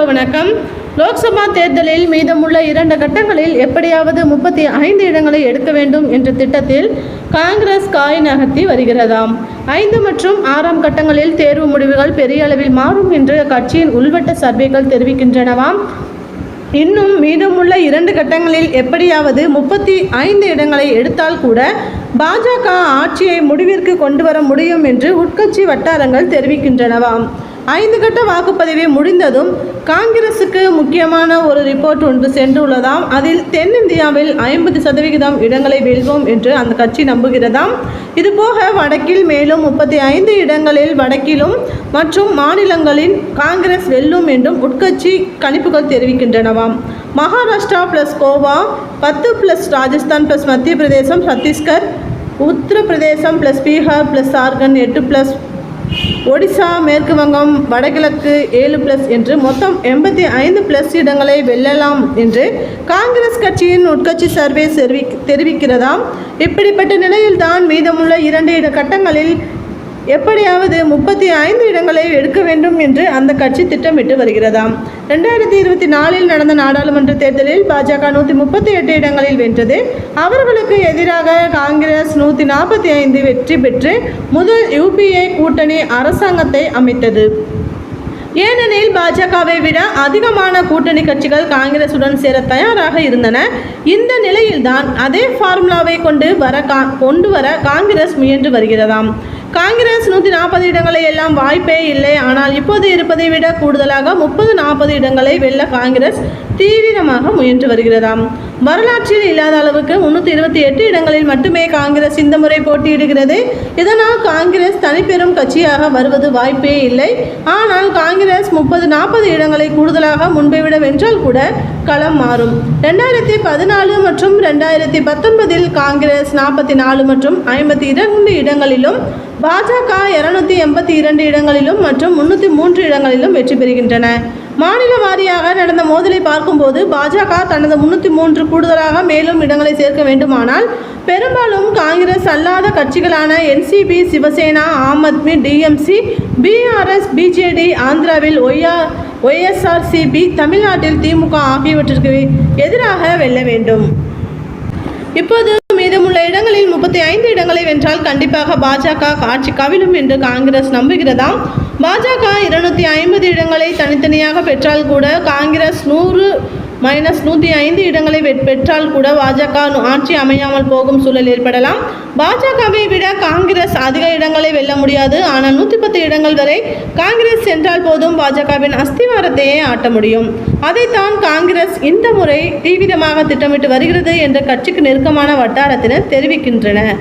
Hello வணக்கம். லோக்சபா தேர்தலில் மீதமுள்ள 2 கட்டங்களில் எப்படியாவது 35 இடங்களை எடுக்க வேண்டும் என்ற திட்டத்தில் காங்கிரஸ் காய் நகர்த்தி வருகிறதாம். 5 மற்றும் 6ஆம் கட்டங்களில் தேர்வு முடிவுகள் பெரிய அளவில் மாறும் என்று கட்சியின் உள்வட்ட சர்வேகள் தெரிவிக்கின்றனவாம். இன்னும் மீதமுள்ள 2 கட்டங்களில் எப்படியாவது 35 இடங்களை எடுத்தால் கூட பாஜக ஆட்சியை முடிவிற்கு கொண்டு வர முடியும் என்று உட்கட்சி வட்டாரங்கள் தெரிவிக்கின்றனவாம். 5 கட்ட வாக்குப்பதிவு முடிந்ததும் காங்கிரசுக்கு முக்கியமான ஒரு ரிப்போர்ட் ஒன்று சென்றுள்ளதாம். அதில் தென்னிந்தியாவில் 50% இடங்களை வெல்வோம் என்று அந்த கட்சி நம்புகிறதாம். இதுபோக வடக்கில் மேலும் 35 இடங்களில் வடக்கிலும் மற்றும் மாநிலங்களில் காங்கிரஸ் வெல்லும் என்றும் உட்கட்சி கணிப்புகள் தெரிவிக்கின்றனவாம். மகாராஷ்டிரா + கோவா 10 + ராஜஸ்தான் + மத்திய பிரதேசம், சத்தீஸ்கர், உத்தரப்பிரதேசம் + பீகார் + ஜார்க்கண்ட் 8 + ஒடிசா, மேற்கு வங்கம், வடகிழக்கு 7 என்று மொத்தம் 85 இடங்களை வெல்லலாம் என்று காங்கிரஸ் கட்சியின் உட்கட்சி சர்வே தெரிவிக்கிறதாம். இப்படிப்பட்ட நிலையில்தான் மீதமுள்ள 2 கட்டங்களில் எப்படியாவது 35 இடங்களை எடுக்க வேண்டும் என்று அந்த கட்சி திட்டமிட்டு வருகிறதாம். 2024 நடந்த நாடாளுமன்ற தேர்தலில் பாஜக 138 இடங்களில் வென்றது. அவர்களுக்கு எதிராக காங்கிரஸ் 145 வெற்றி பெற்று முதல் UPA கூட்டணி அரசாங்கத்தை அமைத்தது. ஏனெனில் பாஜகவை விட அதிகமான கூட்டணி கட்சிகள் காங்கிரசுடன் சேர தயாராக இருந்தன. இந்த நிலையில்தான் அதே ஃபார்முலாவை கொண்டு வர காங்கிரஸ் முயன்று வருகிறதாம். காங்கிரஸ் 140 இடங்களை எல்லாம் வாய்ப்பே இல்லை. ஆனால் இப்போது இருப்பதை விட கூடுதலாக 30-40 இடங்களை வெல்ல காங்கிரஸ் தீவிரமாக முயன்று வருகிறதாம். வரலாற்றில் இல்லாத அளவுக்கு 328 இடங்களில் மட்டுமே காங்கிரஸ் இந்த முறை போட்டியிடுகிறது. இதனால் காங்கிரஸ் தனிப்பெரும் கட்சியாக வருவது வாய்ப்பே இல்லை. ஆனால் காங்கிரஸ் 30-40 இடங்களை கூடுதலாக முன்பை விட வென்றால் கூட களம் மாறும். 2014 மற்றும் 2019 காங்கிரஸ் 44 மற்றும் 52 இடங்களிலும் பாஜக 282 இடங்களிலும் மற்றும் 303 இடங்களிலும் வெற்றி பெறுகின்றன. மாநில வாரியாக நடந்த மோதலை பார்க்கும்போது பாஜக தனது 303 கூடுதலாக மேலும் இடங்களை சேர்க்க வேண்டுமானால் பெரும்பாலும் காங்கிரஸ் அல்லாத கட்சிகளான NCP, Shiv Sena, Aam Aadmi, DMC, BRS, BJD, ஆந்திராவில் YSRCP, தமிழ்நாட்டில் திமுக ஆகியவற்றிற்கு எதிராக வெல்ல வேண்டும். இப்போது மீதமுள்ள இடங்களில் 35 இடங்களை வென்றால் கண்டிப்பாக பாஜக ஆட்சி கவிழும் என்று காங்கிரஸ் நம்புகிறதாம். பாஜக 250 இடங்களை தனித்தனியாக பெற்றால் கூட காங்கிரஸ் 100-105 இடங்களை பெற்றால் கூட பாஜக ஆட்சி அமையாமல் போகும் சூழல் ஏற்படலாம். பாஜகவை விட காங்கிரஸ் அதிக இடங்களை வெல்ல முடியாது. ஆனால் 110 இடங்கள் வரை காங்கிரஸ் சென்றால் போதும் பாஜகவின் அஸ்திவாரத்தையே ஆட்ட முடியும். அதைத்தான் காங்கிரஸ் இந்த முறை தீவிரமாக திட்டமிட்டு வருகிறது என்று கட்சிக்கு நெருக்கமான வட்டாரத்தினர் தெரிவிக்கின்றனர்.